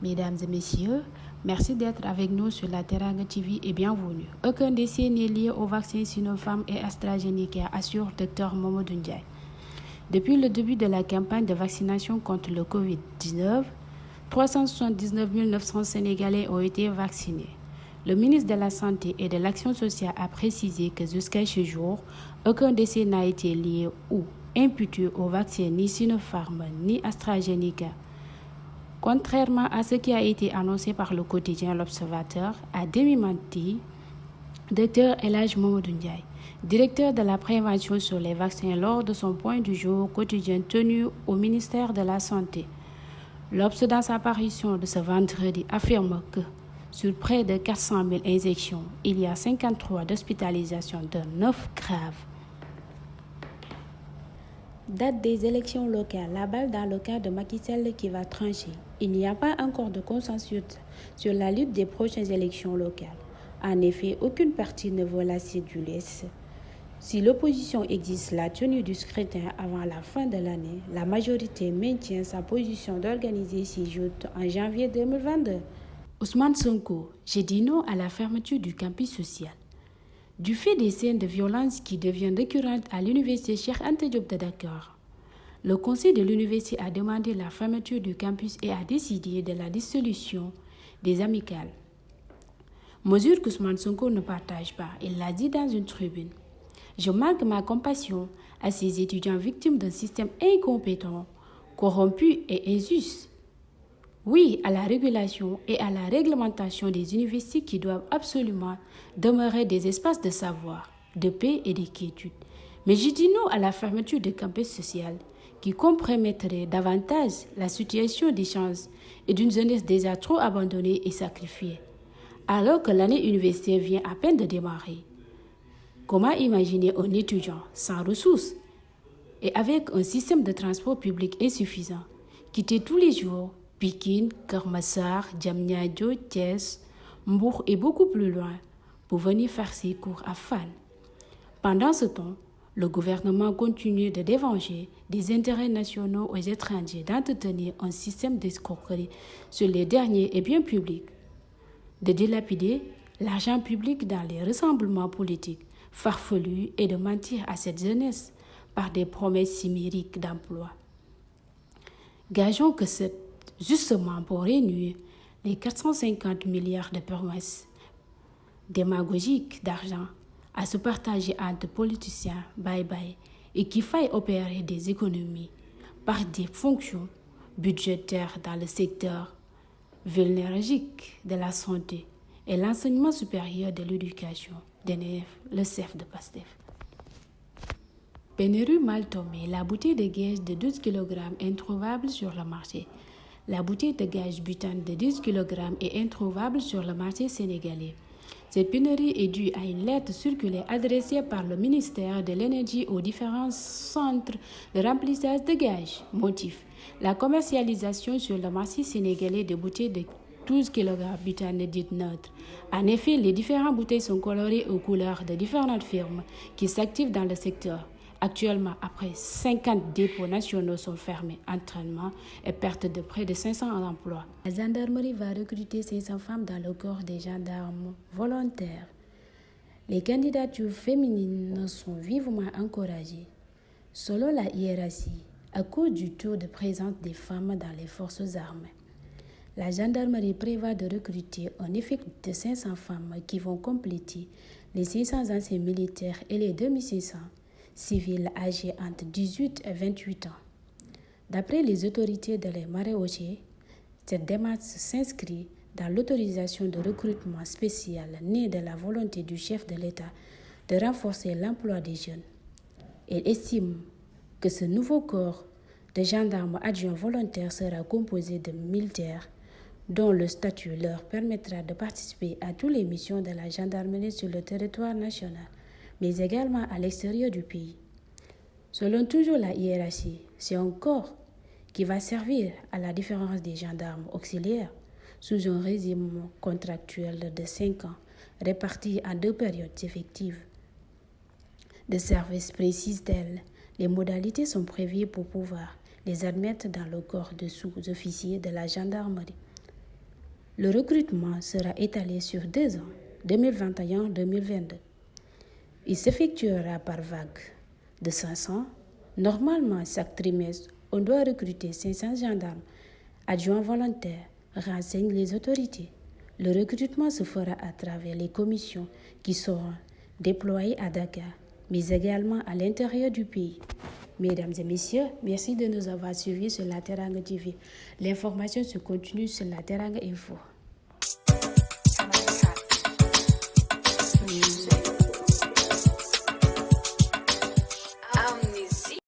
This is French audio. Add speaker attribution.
Speaker 1: Mesdames et messieurs, merci d'être avec nous sur la Teranga TV et bienvenue. Aucun décès n'est lié au vaccin Sinopharm et AstraZeneca, assure Dr Mamadou Ndiaye. Depuis le début de la campagne de vaccination contre le Covid-19, 379 900 Sénégalais ont été vaccinés. Le ministre de la Santé et de l'Action sociale a précisé que jusqu'à ce jour, aucun décès n'a été lié ou imputé au vaccin ni Sinopharm ni AstraZeneca. Contrairement à ce qui a été annoncé par le quotidien L'Observateur, a démenti Dr El Hadj Mamadou Ndiaye, directeur de la prévention sur les vaccins lors de son point du jour quotidien tenu au ministère de la Santé. L'Obs, dans sa parution de ce vendredi, affirme que sur près de 400 000 injections, il y a 53 d'hospitalisation de 9 graves. Date des élections locales, la balle dans le cas de Macky Sall qui va trancher. Il n'y a pas encore de consensus sur la lutte des prochaines élections locales. En effet, aucune partie ne veut la cédule. Si l'opposition exige la tenue du scrutin avant la fin de l'année, la majorité maintient sa position d'organiser ses joutes en janvier 2022. Ousmane Sonko, j'ai dit non à la fermeture du campus social. Du fait des scènes de violence qui deviennent récurrentes à l'université Cheikh Anta Diop de Dakar, le conseil de l'université a demandé la fermeture du campus et a décidé de la dissolution des amicales. Mesure qu'Ousmane Sonko ne partage pas, il l'a dit dans une tribune. Je marque ma compassion à ces étudiants victimes d'un système incompétent, corrompu et injuste. Oui à la régulation et à la réglementation des universités qui doivent absolument demeurer des espaces de savoir, de paix et de quiétude. Mais je dis non à la fermeture des campus sociaux qui compromettrait davantage la situation des chances et d'une jeunesse déjà trop abandonnée et sacrifiée. Alors que l'année universitaire vient à peine de démarrer, comment imaginer un étudiant sans ressources et avec un système de transport public insuffisant, quitter tous les jours Pikine, Keur Massar, Diamniadio, Thiès, Mbour et beaucoup plus loin pour venir faire ses cours à Fann. Pendant ce temps, le gouvernement continue de dévenger des intérêts nationaux aux étrangers d'entretenir un système d'escroquerie sur les derniers et biens publics, de dilapider l'argent public dans les rassemblements politiques farfelus et de mentir à cette jeunesse par des promesses chimériques d'emploi. Gageons que c'est justement pour réunir les 450 milliards de promesses démagogiques d'argent à se partager entre politiciens bye-bye et qu'il faille opérer des économies par des fonctions budgétaires dans le secteur vulnérologique de la santé et l'enseignement supérieur de l'éducation, DNF, le CEF de PASTEF. Pénurie mal tombée, la bouteille de gaz de 12 kg introuvable sur le marché. La bouteille de gaz butane de 10 kg est introuvable sur le marché sénégalais. Cette pénurie est due à une lettre circulaire adressée par le ministère de l'Énergie aux différents centres de remplissage de gaz. Motif: la commercialisation sur le marché sénégalais de bouteilles de 12 kg butane dites neutres. En effet, les différentes bouteilles sont colorées aux couleurs de différentes firmes qui s'activent dans le secteur. Actuellement, après 50 dépôts nationaux sont fermés, entraînement et perte de près de 500 emplois. La gendarmerie va recruter 500 femmes dans le corps des gendarmes volontaires. Les candidatures féminines sont vivement encouragées. Selon la hiérarchie, à cause du taux de présence des femmes dans les forces armées, la gendarmerie prévoit de recruter un effectif de 500 femmes qui vont compléter les 600 anciens militaires et les 2600 civils âgés entre 18 et 28 ans. D'après les autorités de les Marais-Auger, cette démarche s'inscrit dans l'autorisation de recrutement spécial née de la volonté du chef de l'État de renforcer l'emploi des jeunes. Il estime que ce nouveau corps de gendarmes adjoints volontaires sera composé de militaires dont le statut leur permettra de participer à toutes les missions de la gendarmerie sur le territoire national, mais également à l'extérieur du pays. Selon toujours la hiérarchie, c'est un corps qui va servir à la différence des gendarmes auxiliaires sous un régime contractuel de 5 ans, répartis en 2 périodes effectives de service précises-elles. Les modalités sont prévues pour pouvoir les admettre dans le corps de sous-officiers de la gendarmerie. Le recrutement sera étalé sur 2 ans, 2021-2022. Il s'effectuera par vague de 500. Normalement, chaque trimestre, on doit recruter 500 gendarmes. Adjoints volontaires, renseignent les autorités. Le recrutement se fera à travers les commissions qui seront déployées à Dakar, mais également à l'intérieur du pays. Mesdames et messieurs, merci de nous avoir suivis sur La Teranga TV. L'information se continue sur La Teranga Info.